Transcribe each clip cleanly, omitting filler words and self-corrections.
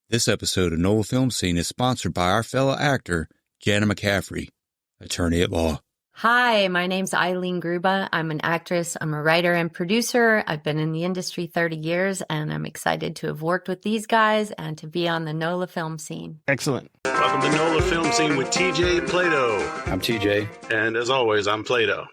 This episode of NOLA Film Scene is sponsored by our fellow actor, Jana McCaffery, attorney at law. Hi, my name's Eileen Gruba. I'm an actress. I'm a writer and producer. I've been in the industry 30 years, and I'm excited to have worked with these guys and to be on the NOLA Film Scene. Excellent. Welcome to NOLA Film Scene with TJ and Plaideau. I'm TJ. And as always, I'm Plaideau.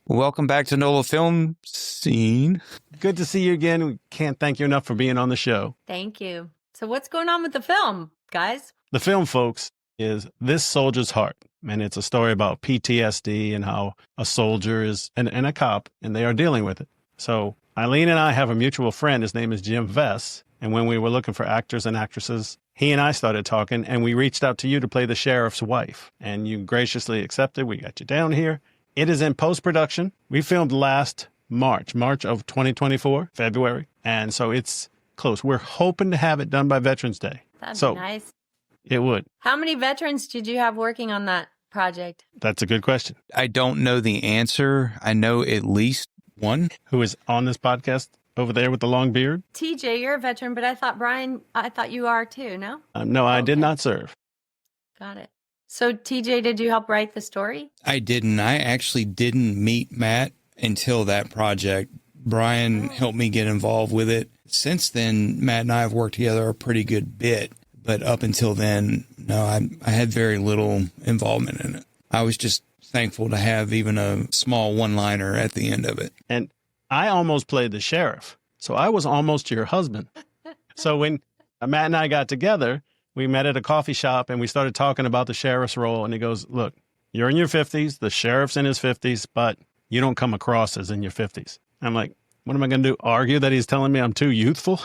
Welcome back to NOLA Film Scene. Good to see you again. We can't thank you enough for being on the show. Thank you. So what's going on with the film, guys? The film, folks, is This Soldier's Heart. And it's a story about PTSD and how a soldier is and a cop, and they are dealing with it. So Eileen and I have a mutual friend. His name is Jim Vess. And when we were looking for actors and actresses, he and I started talking, and we reached out to you to play the sheriff's wife. And you graciously accepted. We got you down here. It is in post-production. We filmed last March of 2024, February. And so it's close. We're hoping to have it done by Veterans Day. That'd be nice. It would. How many veterans did you have working on that project? That's a good question. I don't know the answer. I know at least one. Who is on this podcast over there with the long beard? TJ, you're a veteran, but I thought you are too, no? No, I did not serve. Got it. So TJ, did you help write the story? I didn't. I actually didn't meet Matt until that project. Brian helped me get involved with it. Since then, Matt and I have worked together a pretty good bit. But up until then, no, I had very little involvement in it. I was just thankful to have even a small one-liner at the end of it. And I almost played the sheriff. So I was almost your husband. So when Matt and I got together, we met at a coffee shop and we started talking about the sheriff's role. And he goes, look, you're in your 50s. The sheriff's in his 50s, but you don't come across as in your 50s. I'm like, what am I going to do? Argue that he's telling me I'm too youthful?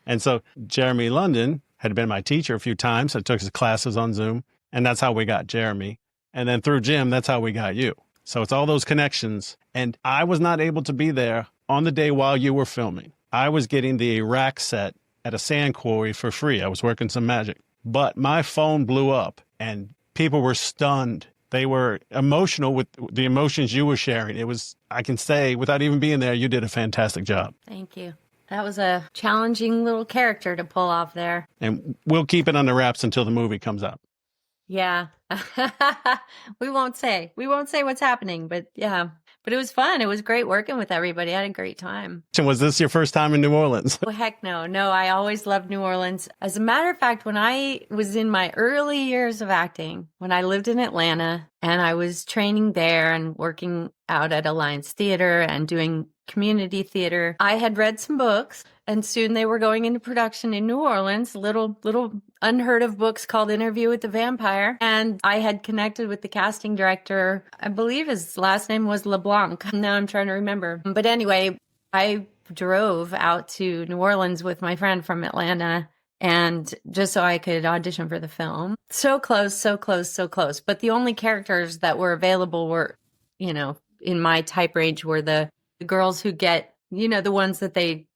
And so Jeremy London had been my teacher a few times. I took his classes on Zoom, and that's how we got Jeremy. And then through Jim, that's how we got you. So it's all those connections. And I was not able to be there on the day while you were filming. I was getting the Iraq set at a sand quarry for free. I was working some magic. But my phone blew up, and people were stunned. They were emotional with the emotions you were sharing. It was, I can say, without even being there, you did a fantastic job. Thank you. That was a challenging little character to pull off there. And we'll keep it under wraps until the movie comes out. Yeah. We won't say what's happening, but yeah. But it was fun. It was great working with everybody. I had a great time. And was this your first time in New Orleans? Well, heck no. No, I always loved New Orleans. As a matter of fact, when I was in my early years of acting, when I lived in Atlanta and I was training there and working out at Alliance Theater and doing community theater, I had read some books, and soon they were going into production in New Orleans, little unheard of books called Interview with the Vampire. And I had connected with the casting director. I believe his last name was LeBlanc. Now I'm trying to remember. But anyway, I drove out to New Orleans with my friend from Atlanta, and just so I could audition for the film. So close, so close, so close. But the only characters that were available were, in my type range were the girls who get, the ones that they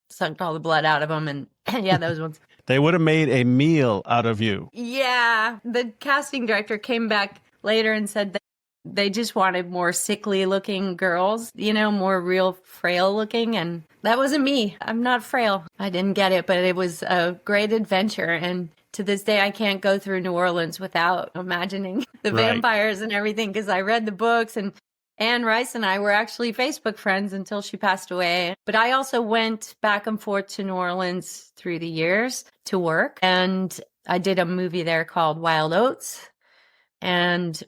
sucked all the blood out of them. And yeah, those ones. They would have made a meal out of you. Yeah. The casting director came back later and said that they just wanted more sickly looking girls, more real frail looking. And that wasn't me. I'm not frail. I didn't get it, but it was a great adventure. And to this day, I can't go through New Orleans without imagining the vampires and everything, because I read the books, and Anne Rice and I were actually Facebook friends until she passed away. But I also went back and forth to New Orleans through the years to work. And I did a movie there called Wild Oats. And,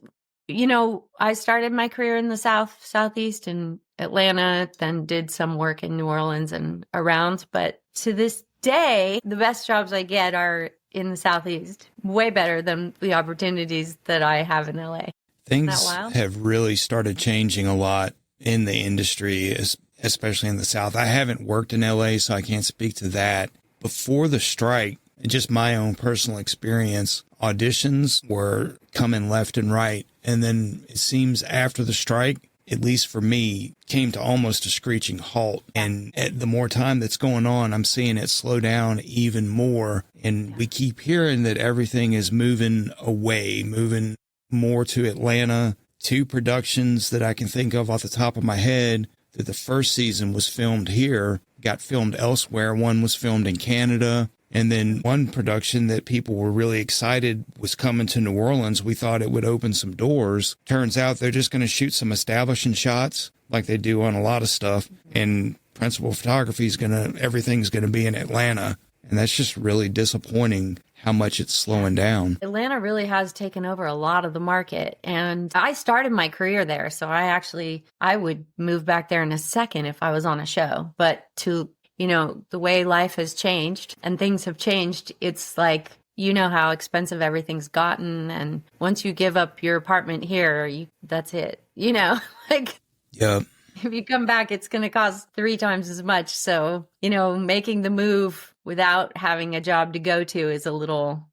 I started my career in the Southeast in Atlanta, then did some work in New Orleans and around. But to this day, the best jobs I get are in the Southeast, way better than the opportunities that I have in LA. Things have really started changing a lot in the industry, especially in the South. I haven't worked in LA, so I can't speak to that. Before the strike, just my own personal experience, auditions were coming left and right. And then it seems after the strike, at least for me, came to almost a screeching halt. And the more time that's going on, I'm seeing it slow down even more. And we keep hearing that everything is moving away, moving more to Atlanta. Two productions that I can think of off the top of my head that the first season was filmed here, got filmed elsewhere. One was filmed in Canada. And then one production that people were really excited was coming to New Orleans. We thought it would open some doors. Turns out they're just going to shoot some establishing shots like they do on a lot of stuff. And principal photography is everything's going to be in Atlanta. And that's just really disappointing how much it's slowing down. Atlanta really has taken over a lot of the market. And I started my career there. So I would move back there in a second if I was on a show. But the way life has changed and things have changed, it's like, how expensive everything's gotten. And once you give up your apartment here, that's it, like, yeah. If you come back, it's going to cost 3 times as much. So, making the move without having a job to go to is a little,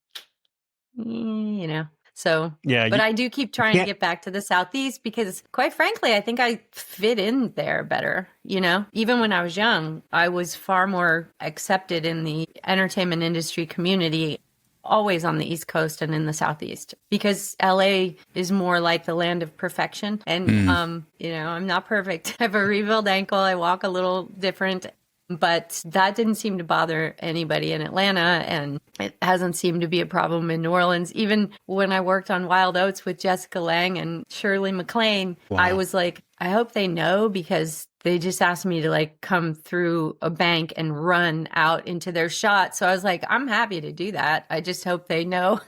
So, yeah, but I do keep trying to get back to the Southeast because, quite frankly, I think I fit in there better. Even when I was young, I was far more accepted in the entertainment industry community, always on the East Coast and in the Southeast, because LA is more like the land of perfection. And, I'm not perfect. I have a rebuilt ankle. I walk a little different. But that didn't seem to bother anybody in Atlanta, and it hasn't seemed to be a problem in New Orleans. Even when I worked on Wild Oats with Jessica Lange and Shirley MacLaine, wow. I was like, I hope they know, because they just asked me to come through a bank and run out into their shot. So I was like, I'm happy to do that. I just hope they know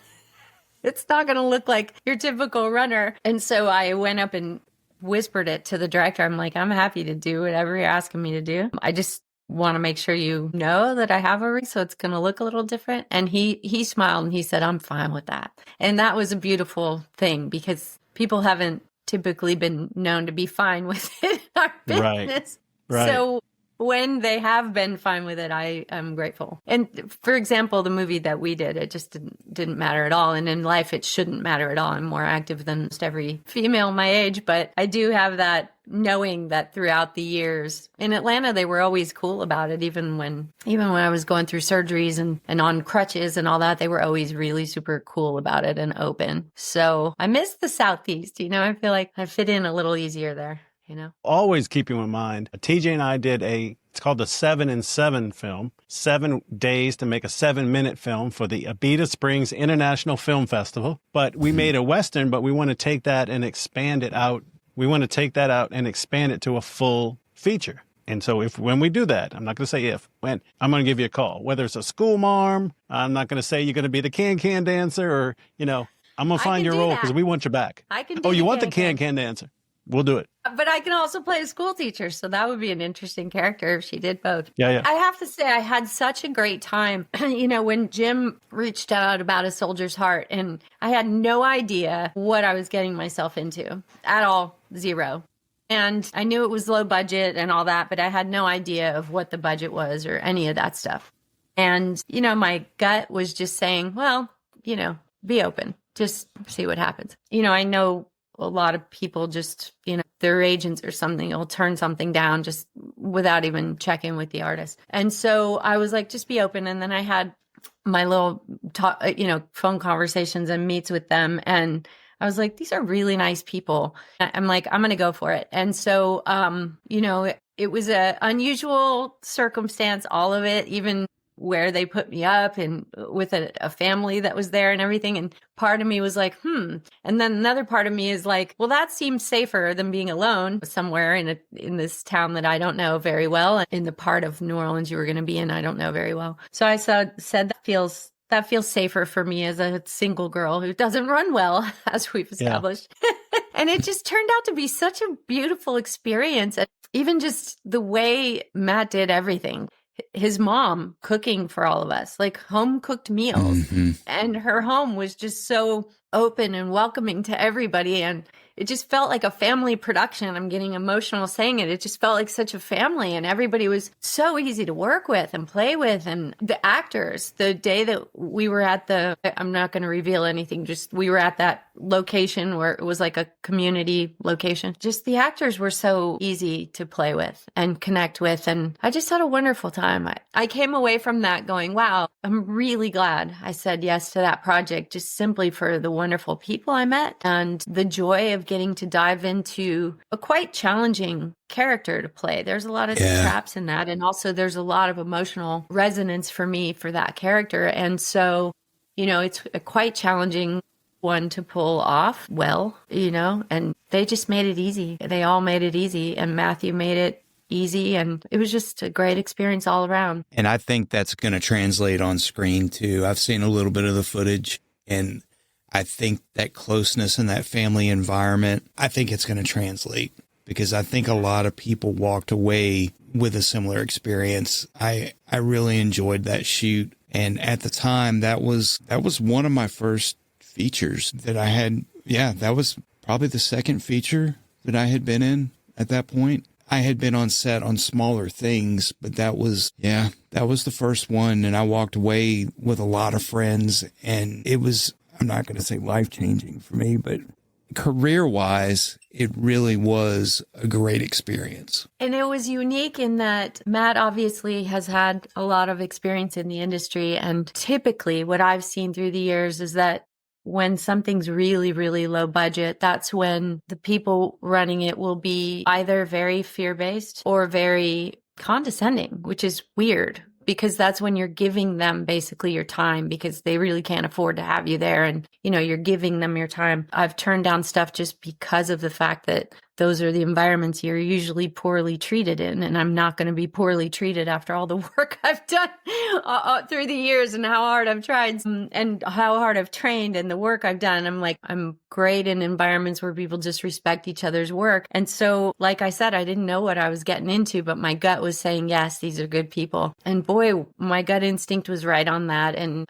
it's not going to look like your typical runner. And so I went up and whispered it to the director. I'm like, I'm happy to do whatever you're asking me to do. I just want to make sure you know that I have a rig, so it's going to look a little different. And he smiled and he said, I'm fine with that. And that was a beautiful thing, because people haven't typically been known to be fine with it in our business. Right. So when they have been fine with it, I am grateful. And for example, the movie that we did, it just didn't matter at all. And in life, it shouldn't matter at all. I'm more active than most every female my age, but I do have that knowing that throughout the years in Atlanta, they were always cool about it. Even when I was going through surgeries and on crutches and all that, they were always really super cool about it and open. So I miss the Southeast. I feel like I fit in a little easier there. Always keeping in mind, TJ and I did it's called the 7 in 7 film, 7 days to make a 7-minute film for the Abita Springs International Film Festival. But we made a Western, but we want to take that and expand it out. We want to take that out and expand it to a full feature. And so when we do that, I'm not going to say when, I'm going to give you a call. Whether it's a school marm, I'm not going to say you're going to be the can dancer, or, I'm going to find your role because we want you back. I can do you want the can dancer? We'll do it. But I can also play a school teacher, so that would be an interesting character if she did both. Yeah. I have to say, I had such a great time, when Jim reached out about A Soldier's Heart, and I had no idea what I was getting myself into at all, 0. And I knew it was low budget and all that, but I had no idea of what the budget was or any of that stuff. And, my gut was just saying, well, be open, just see what happens. I know a lot of people just, their agents or something will turn something down just without even checking with the artist. And so I was like, just be open. And then I had my little phone conversations and meets with them. And I was like, these are really nice people. I'm like, I'm going to go for it. And so, it was an unusual circumstance, all of it, even where they put me up and with a family that was there and everything. And part of me was like, And then another part of me is like, well, that seems safer than being alone somewhere in this town that I don't know very well. In the part of New Orleans you were going to be in, I don't know very well. So I said that feels safer for me as a single girl who doesn't run well, as we've established. Yeah. And it just turned out to be such a beautiful experience. Even just the way Matt did everything. His mom cooking for all of us, like home cooked meals. Mm-hmm. And her home was just so open and welcoming to everybody. And it just felt like a family production. I'm getting emotional saying it. It just felt like such a family, and everybody was so easy to work with and play with. And the actors, the day that we were at I'm not going to reveal anything, just we were at that location where it was like a community location. Just the actors were so easy to play with and connect with. And I just had a wonderful time. I came away from that going, wow, I'm really glad I said yes to that project, just simply for the wonderful people I met and the joy of getting to dive into a quite challenging character to play. There's a lot of traps in that. And also there's a lot of emotional resonance for me for that character. And so, it's a quite challenging one to pull off well, and they just made it easy. They all made it easy. And Matthew made it easy, and it was just a great experience all around. And I think that's going to translate on screen too. I've seen a little bit of the footage, and I think that closeness and that family environment, I think it's going to translate, because I think a lot of people walked away with a similar experience. I really enjoyed that shoot, and at the time that was one of my first features that I had. Yeah, that was probably the second feature that I had been in at that point. I had been on set on smaller things, but that was the first one. And I walked away with a lot of friends, and it was, I'm not going to say life-changing for me, but career-wise, it really was a great experience. And it was unique in that Matt obviously has had a lot of experience in the industry. And typically what I've seen through the years is that when something's really, really low budget, that's when the people running it will be either very fear-based or very condescending, which is weird, because that's when you're giving them basically your time, because they really can't afford to have you there. And, you're giving them your time. I've turned down stuff just because of the fact that those are the environments you're usually poorly treated in. And I'm not going to be poorly treated after all the work I've done through the years and how hard I've tried and how hard I've trained and the work I've done. I'm great in environments where people just respect each other's work. And so, like I said, I didn't know what I was getting into, but my gut was saying, yes, these are good people. And boy, my gut instinct was right on that. And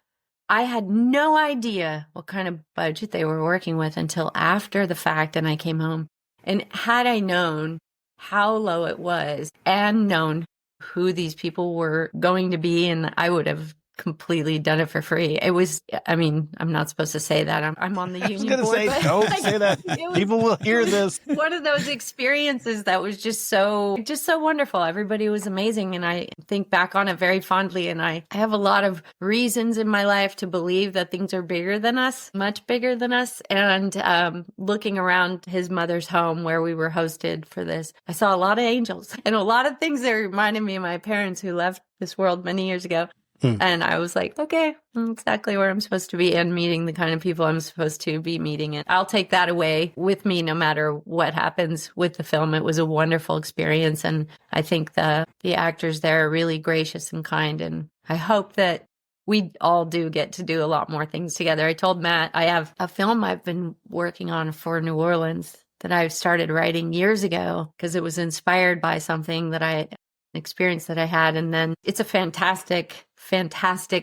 I had no idea what kind of budget they were working with until after the fact, and I came home. And had I known how low it was and known who these people were going to be, and I would have completely done it for free. It was, I'm not supposed to say that. I'm on the union board. I was going to say, don't say that. People will hear this. One of those experiences that was just so wonderful. Everybody was amazing. And I think back on it very fondly. And I have a lot of reasons in my life to believe that things are bigger than us, much bigger than us. And looking around his mother's home where we were hosted for this, I saw a lot of angels and a lot of things that reminded me of my parents who left this world many years ago. And I was like, okay, I'm exactly where I'm supposed to be and meeting the kind of people I'm supposed to be meeting. And I'll take that away with me no matter what happens with the film. It was a wonderful experience. And I think the actors there are really gracious and kind. And I hope that we all do get to do a lot more things together. I told Matt, I have a film I've been working on for New Orleans that I started writing years ago because it was inspired by something experience that I had. And then it's a fantastic,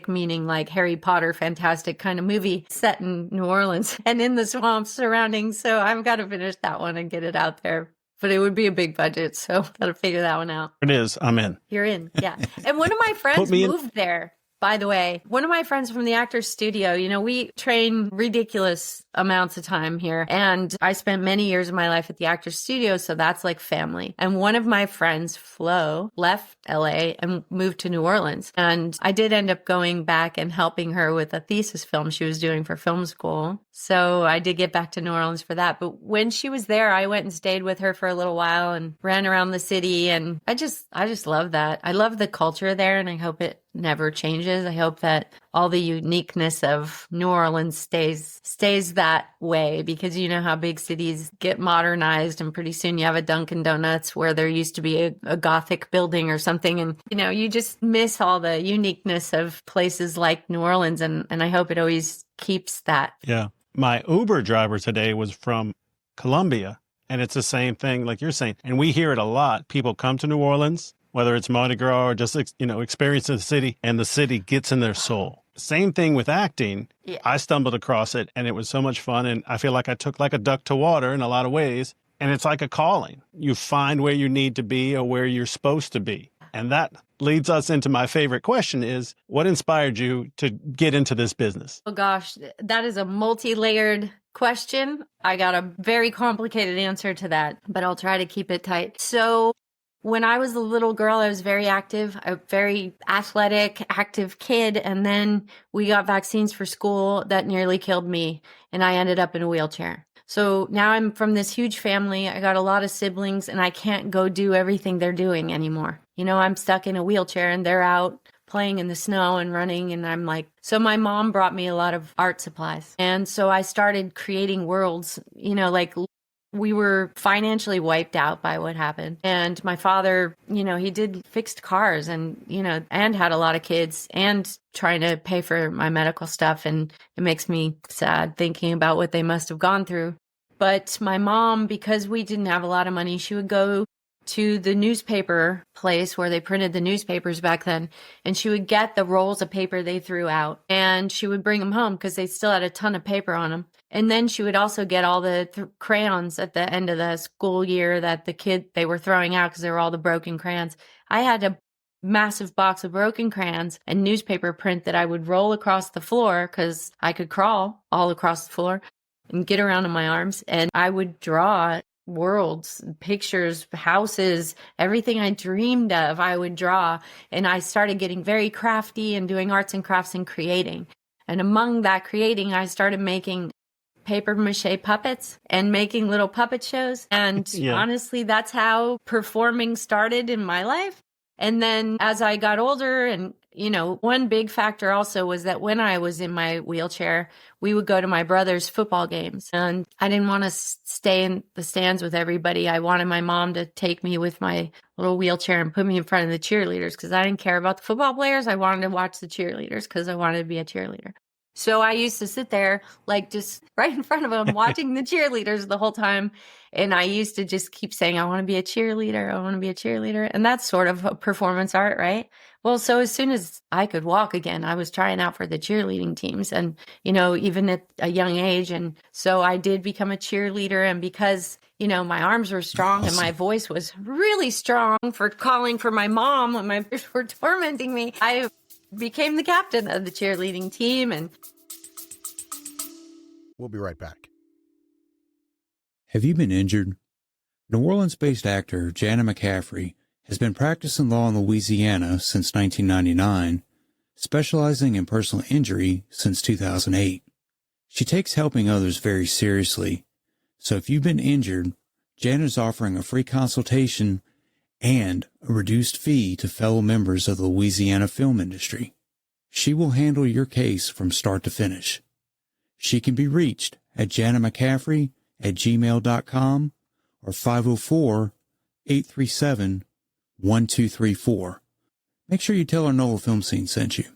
meaning like Harry Potter, fantastic kind of movie set in New Orleans and in the swamps surrounding. So I've got to finish that one and get it out there. But it would be a big budget. So got to figure that one out. It is. I'm in. You're in. Yeah. And one of my friends moved there. By the way, one of my friends from the Actors Studio, we train ridiculous amounts of time here. And I spent many years of my life at the Actors Studio, so that's like family. And one of my friends, Flo, left LA and moved to New Orleans. And I did end up going back and helping her with a thesis film she was doing for film school. So I did get back to New Orleans for that. But when she was there, I went and stayed with her for a little while and ran around the city. And I just love that. I love the culture there, and I hope it never changes. I hope that all the uniqueness of New Orleans stays that way, because you know how big cities get modernized and pretty soon you have a Dunkin' Donuts where there used to be a Gothic building or something. And, you just miss all the uniqueness of places like New Orleans. And I hope it always keeps that. Yeah. My Uber driver today was from Colombia, and it's the same thing like you're saying. And we hear it a lot. People come to New Orleans, whether it's Mardi Gras or just, experiencing the city, and the city gets in their soul. Same thing with acting. Yeah. I stumbled across it, and it was so much fun. And I feel like I took like a duck to water in a lot of ways. And it's like a calling. You find where you need to be or where you're supposed to be. And that leads us into my favorite question is, what inspired you to get into this business? Oh, gosh, that is a multi-layered question. I got a very complicated answer to that, but I'll try to keep it tight. So When I was a little girl, I was very active, a very athletic, active kid. And then we got vaccines for school that nearly killed me. And I ended up in a wheelchair. So now I'm from this huge family. I got a lot of siblings and I can't go do everything they're doing anymore. You know, I'm stuck in a wheelchair and they're out playing in the snow and running. And I'm like, so my mom brought me a lot of art supplies. And so I started creating worlds, you know, like we were financially wiped out by what happened. And my father, you know, he did fixed cars and, you know, and had a lot of kids and trying to pay for my medical stuff. And it makes me sad thinking about what they must have gone through. But my mom, because we didn't have a lot of money, she would go to the newspaper place where they printed the newspapers back then. And she would get the rolls of paper they threw out and she would bring them home because they still had a ton of paper on them. And then she would also get all the crayons at the end of the school year that they were throwing out because they were all the broken crayons. I had a massive box of broken crayons and newspaper print that I would roll across the floor because I could crawl all across the floor and get around in my arms. And I would draw worlds, pictures, houses, everything I dreamed of, I would draw. And I started getting very crafty and doing arts and crafts and creating. And among that creating, I started making paper mache puppets and making little puppet shows. And honestly, that's how performing started in my life. And then as I got older, and, you know, one big factor also was that when I was in my wheelchair, we would go to my brother's football games. And I didn't want to stay in the stands with everybody. I wanted my mom to take me with my little wheelchair and put me in front of the cheerleaders because I didn't care about the football players. I wanted to watch the cheerleaders because I wanted to be a cheerleader. So I used to sit there, like just right in front of them, watching the cheerleaders the whole time. And I used to just keep saying, I want to be a cheerleader. I want to be a cheerleader. And that's sort of a performance art, right? Well, so as soon as I could walk again, I was trying out for the cheerleading teams and, you know, even at a young age. And so I did become a cheerleader. And because, you know, my arms were strong and my voice was really strong for calling for my mom when my parents were tormenting me, I became the captain of the cheerleading team. And we'll be right back. Have you been injured? New Orleans-based actor Jana McCaffery has been practicing law in Louisiana since 1999, specializing in personal injury since 2008. She takes helping others very seriously. So if you've been injured, Jana is offering a free consultation and a reduced fee to fellow members of the Louisiana film industry. She will handle your case from start to finish. She can be reached at janamccaffery@gmail.com or 504-837-1234. Make sure you tell her NOLA Film Scene sent you.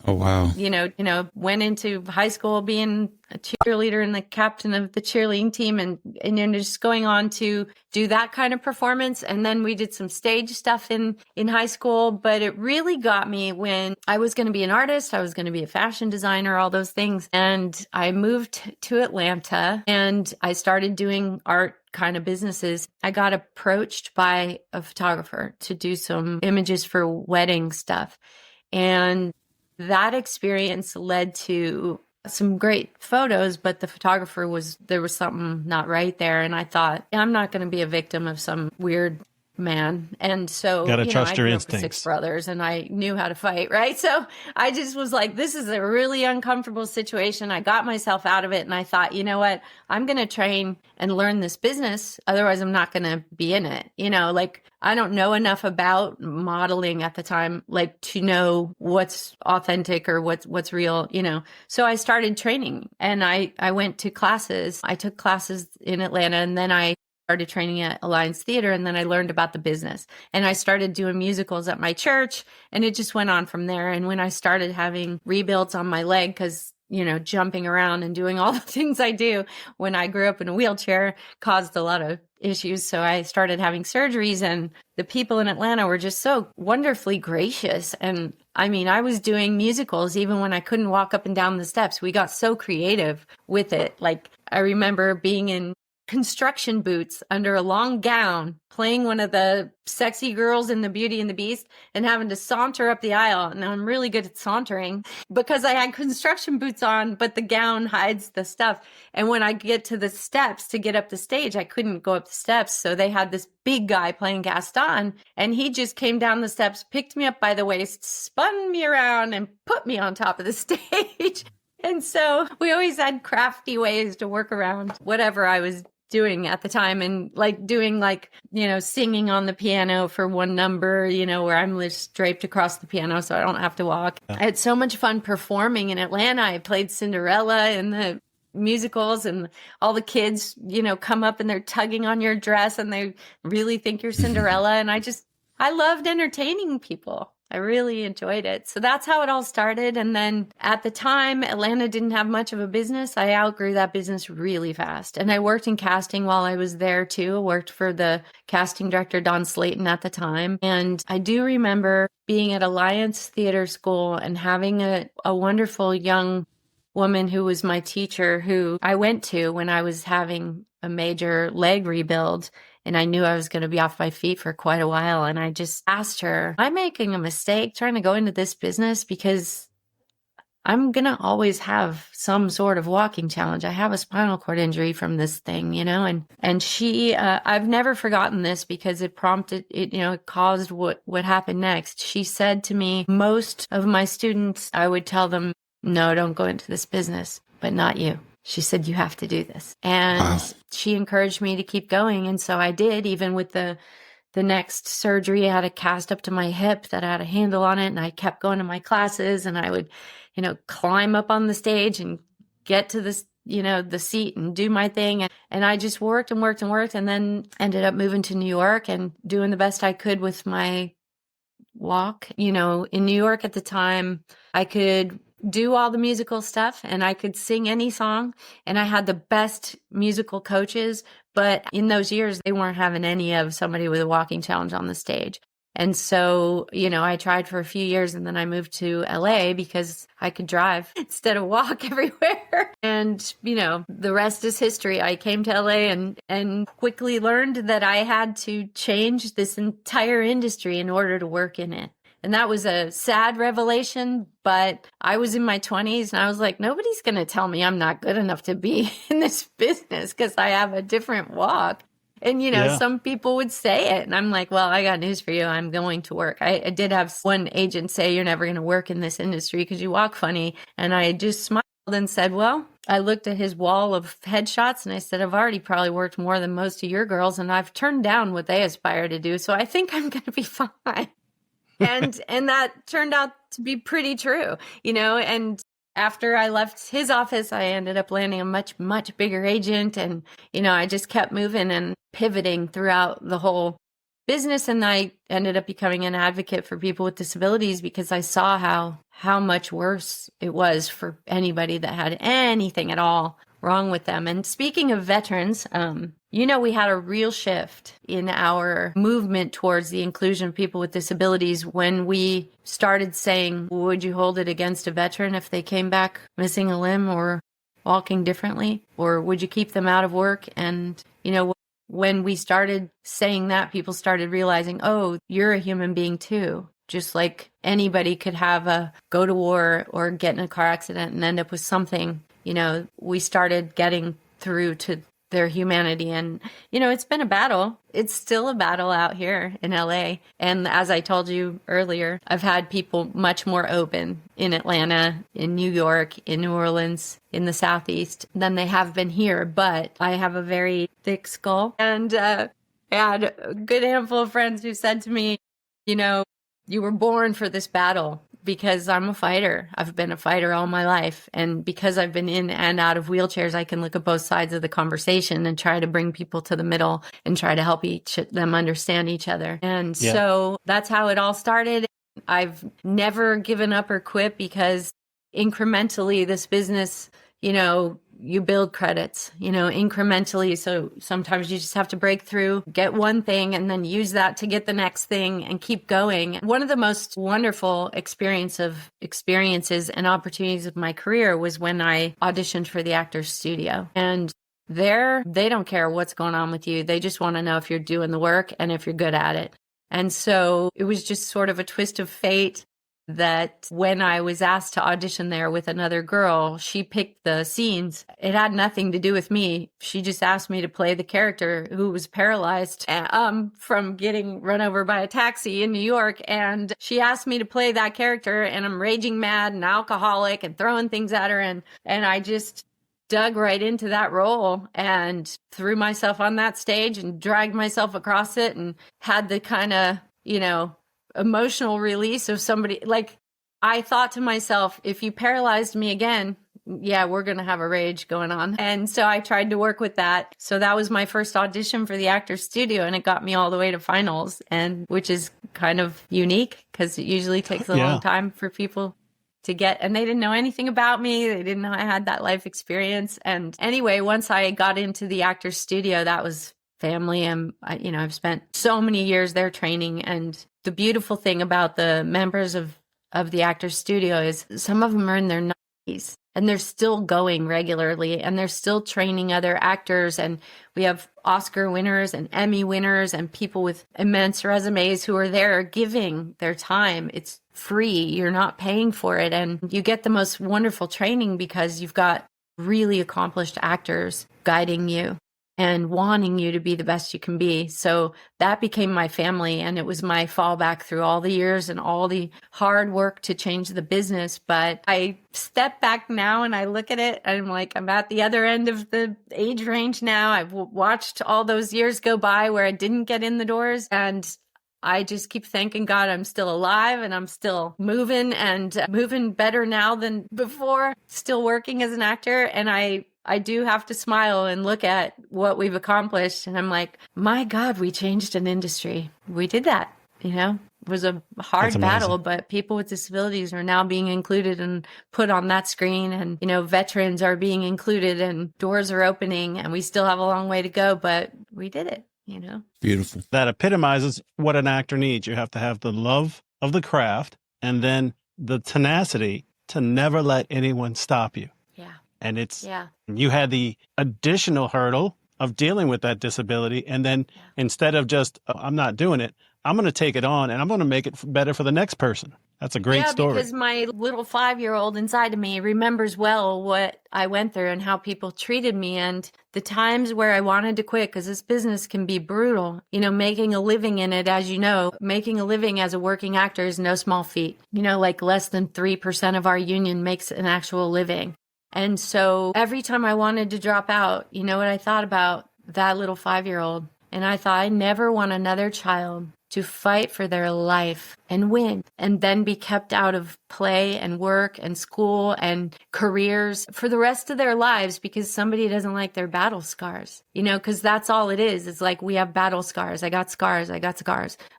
Oh, wow. You know, went into high school being a cheerleader and the captain of the cheerleading team and then just going on to do that kind of performance. And then we did some stage stuff in high school. But it really got me when I was going to be an artist. I was going to be a fashion designer, all those things. And I moved to Atlanta and I started doing art kind of businesses. I got approached by a photographer to do some images for wedding stuff. And that experience led to some great photos, but the photographer there was something not right there. And I thought, I'm not going to be a victim of some weird man. And so, gotta trust your I grew up instincts. with 6 brothers and I knew how to fight, right? So I just was like, this is a really uncomfortable situation. I got myself out of it. And I thought, you know what? I'm going to train and learn this business. Otherwise, I'm not going to be in it. You know, like I don't know enough about modeling at the time, like to know what's authentic or what's real, you know. So I started training and I went to classes. I took classes in Atlanta and then I started training at Alliance Theater, and then I learned about the business. And I started doing musicals at my church, and it just went on from there. And when I started having rebuilds on my leg, because, you know, jumping around and doing all the things I do when I grew up in a wheelchair caused a lot of issues. So I started having surgeries, and the people in Atlanta were just so wonderfully gracious. And I mean, I was doing musicals even when I couldn't walk up and down the steps. We got so creative with it. Like I remember being in construction boots under a long gown, playing one of the sexy girls in the Beauty and the Beast and having to saunter up the aisle. And I'm really good at sauntering because I had construction boots on, but the gown hides the stuff. And when I get to the steps to get up the stage, I couldn't go up the steps. So they had this big guy playing Gaston, and he just came down the steps, picked me up by the waist, spun me around, and put me on top of the stage. And so we always had crafty ways to work around whatever I was doing at the time, and like doing singing on the piano for one number, where I'm just draped across the piano so I don't have to walk. I had so much fun performing in Atlanta. I played Cinderella in the musicals, and all the kids, come up and they're tugging on your dress and they really think you're Cinderella. And I loved entertaining people. I really enjoyed it. So that's how it all started. And then at the time, Atlanta didn't have much of a business. I outgrew that business really fast. And I worked in casting while I was there too. I worked for the casting director, Don Slayton, at the time. And I do remember being at Alliance Theater School and having a wonderful young woman who was my teacher, who I went to when I was having a major leg rebuild. And I knew I was going to be off my feet for quite a while. And I just asked her, am I making a mistake trying to go into this business? Because I'm going to always have some sort of walking challenge. I have a spinal cord injury from this thing, and she, I've never forgotten this because it prompted, it caused what happened next. She said to me, most of my students, I would tell them, no, don't go into this business, but not you. She said, you have to do this. And wow. She encouraged me to keep going. And so I did, even with the next surgery. I had a cast up to my hip that had a handle on it. And I kept going to my classes, and I would, climb up on the stage and get to this, the seat and do my thing. And I just worked and worked and worked, and then ended up moving to New York and doing the best I could with my walk. In New York at the time, I could do all the musical stuff and I could sing any song, and I had the best musical coaches, but in those years they weren't having any of somebody with a walking challenge on the stage. And so, I tried for a few years, and then I moved to LA because I could drive instead of walk everywhere. And, the rest is history. I came to LA and quickly learned that I had to change this entire industry in order to work in it. And that was a sad revelation, but I was in my 20s and I was like, nobody's going to tell me I'm not good enough to be in this business because I have a different walk. And, some people would say it. And I'm like, well, I got news for you. I'm going to work. I did have one agent say, you're never going to work in this industry because you walk funny. And I just smiled and said, well, I looked at his wall of headshots and I said, I've already probably worked more than most of your girls, and I've turned down what they aspire to do. So I think I'm going to be fine. And that turned out to be pretty true, and after I left his office, I ended up landing a much, much bigger agent. And, I just kept moving and pivoting throughout the whole business. And I ended up becoming an advocate for people with disabilities because I saw how much worse it was for anybody that had anything at all wrong with them. And speaking of veterans, we had a real shift in our movement towards the inclusion of people with disabilities when we started saying, would you hold it against a veteran if they came back missing a limb or walking differently? Or would you keep them out of work? And, when we started saying that, people started realizing, oh, you're a human being too. Just like anybody could go to war or get in a car accident and end up with something. We started getting through to their humanity. And, it's been a battle. It's still a battle out here in LA. And as I told you earlier, I've had people much more open in Atlanta, in New York, in New Orleans, in the Southeast than they have been here. But I have a very thick skull. And I had a good handful of friends who said to me, you were born for this battle. Because I'm a fighter. I've been a fighter all my life. And because I've been in and out of wheelchairs, I can look at both sides of the conversation and try to bring people to the middle and try to help them understand each other. And so that's how it all started. I've never given up or quit because incrementally this business, you build credits, incrementally. So sometimes you just have to break through, get one thing, and then use that to get the next thing and keep going. One of the most wonderful experiences and opportunities of my career was when I auditioned for the Actors Studio. And they don't care what's going on with you. They just want to know if you're doing the work and if you're good at it. And so it was just sort of a twist of fate that when I was asked to audition there with another girl, she picked the scenes. It had nothing to do with me. She just asked me to play the character who was paralyzed from getting run over by a taxi in New York. And she asked me to play that character, and I'm raging mad and alcoholic and throwing things at her. And I just dug right into that role and threw myself on that stage and dragged myself across it and had the kind of, emotional release of somebody. Like, I thought to myself, if you paralyzed me again, yeah, we're going to have a rage going on. And so I tried to work with that. So that was my first audition for the Actors Studio, and it got me all the way to finals, and which is kind of unique because it usually takes a long time for people to get, and they didn't know anything about me. They didn't know I had that life experience. And anyway, once I got into the Actors Studio, that was family. And I've spent so many years there training. And the beautiful thing about the members of the Actors Studio is some of them are in their 90s and they're still going regularly, and they're still training other actors. And we have Oscar winners and Emmy winners and people with immense resumes who are there giving their time. It's free. You're not paying for it. And you get the most wonderful training because you've got really accomplished actors guiding you and wanting you to be the best you can be. So that became my family, and it was my fallback through all the years and all the hard work to change the business. But I step back now and I look at it and I'm like, I'm at the other end of the age range now. I've watched all those years go by where I didn't get in the doors, and I just keep thanking God I'm still alive and I'm still moving, and moving better now than before, still working as an actor. And I do have to smile and look at what we've accomplished. And I'm like, my God, we changed an industry. We did that. It was a hard battle, but people with disabilities are now being included and put on that screen. And, veterans are being included and doors are opening, and we still have a long way to go, but we did it, Beautiful. That epitomizes what an actor needs. You have to have the love of the craft and then the tenacity to never let anyone stop you. Yeah. And you had the additional hurdle of dealing with that disability. And then instead of just, I'm not doing it, I'm going to take it on and I'm going to make it better for the next person. That's a great story. Because my little 5-year-old inside of me remembers well what I went through and how people treated me, and the times where I wanted to quit, because this business can be brutal. Making a living in it, as you know, making a living as a working actor is no small feat. Like less than 3% of our union makes an actual living. And so every time I wanted to drop out, you know what I thought about? That little 5-year-old. And I thought, I never want another child to fight for their life and win, and then be kept out of play and work and school and careers for the rest of their lives because somebody doesn't like their battle scars, because that's all it is. It's like, we have battle scars. I got scars.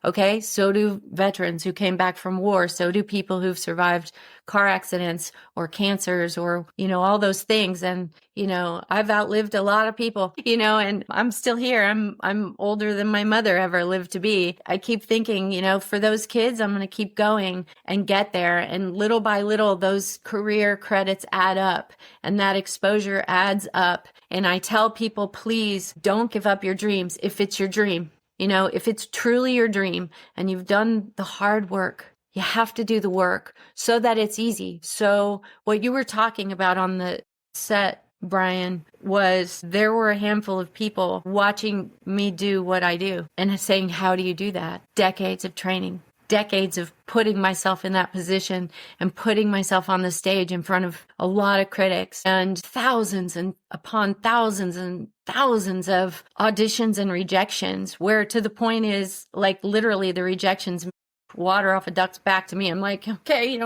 Okay. So do veterans who came back from war. So do people who've survived car accidents or cancers or, all those things. And, I've outlived a lot of people, and I'm still here. I'm older than my mother ever lived to be. I keep thinking, for those kids, I'm going to keep going and get there. And little by little, those career credits add up and that exposure adds up. And I tell people, please don't give up your dreams. If it's your dream, if it's truly your dream and you've done the hard work, you have to do the work so that it's easy. So what you were talking about on the set, Brian, was there were a handful of people watching me do what I do and saying, how do you do that? Decades of training, decades of putting myself in that position and putting myself on the stage in front of a lot of critics and thousands and upon thousands and thousands of auditions and rejections, where to the point is like literally the rejections water off a duck's back to me. I'm like, okay,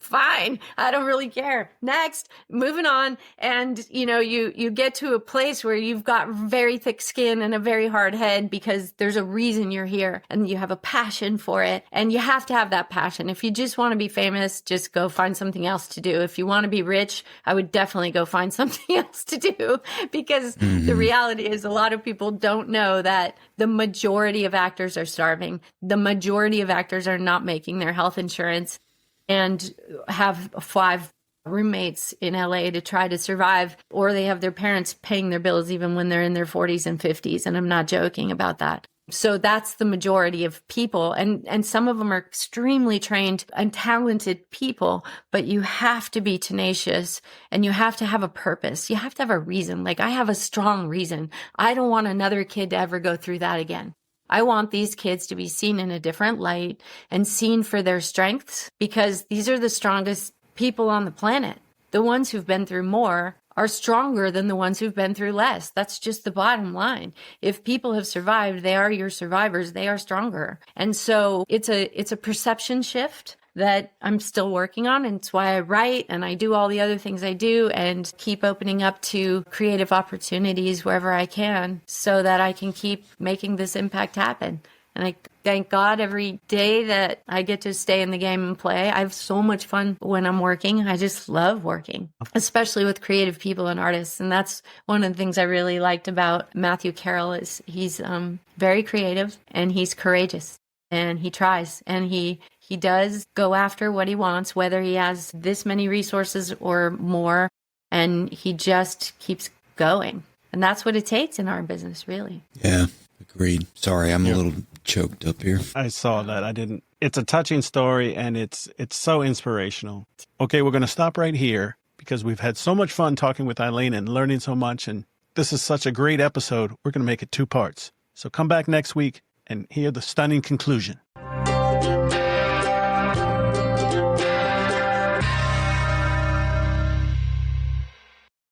fine. I don't really care. Next, moving on. And, you get to a place where you've got very thick skin and a very hard head because there's a reason you're here and you have a passion for it. And you have to have that passion. If you just want to be famous, just go find something else to do. If you want to be rich, I would definitely go find something else to do, because the reality is a lot of people don't know that the majority of actors are starving. The majority of actors are not making their health insurance and have 5 roommates in LA to try to survive, or they have their parents paying their bills even when they're in their 40s and 50s. And I'm not joking about that. So that's the majority of people. And some of them are extremely trained and talented people, but you have to be tenacious and you have to have a purpose. You have to have a reason. Like, I have a strong reason. I don't want another kid to ever go through that again. I want these kids to be seen in a different light and seen for their strengths, because these are the strongest people on the planet. The ones who've been through more are stronger than the ones who've been through less. That's just the bottom line. If people have survived, they are your survivors. They are stronger. And so it's a perception shift that I'm still working on. And it's why I write and I do all the other things I do and keep opening up to creative opportunities wherever I can so that I can keep making this impact happen. And I thank God every day that I get to stay in the game and play. I have so much fun when I'm working. I just love working, especially with creative people and artists. And that's one of the things I really liked about Matthew Carroll is he's very creative and he's courageous and he tries and he does go after what he wants, whether he has this many resources or more. And he just keeps going. And that's what it takes in our business, really. Yeah, agreed. Sorry, I'm a little choked up here. I saw that. It's a touching story and it's so inspirational. Okay, we're going to stop right here because we've had so much fun talking with Eileen and learning so much. And this is such a great episode. We're going to make it 2 parts. So come back next week and hear the stunning conclusion.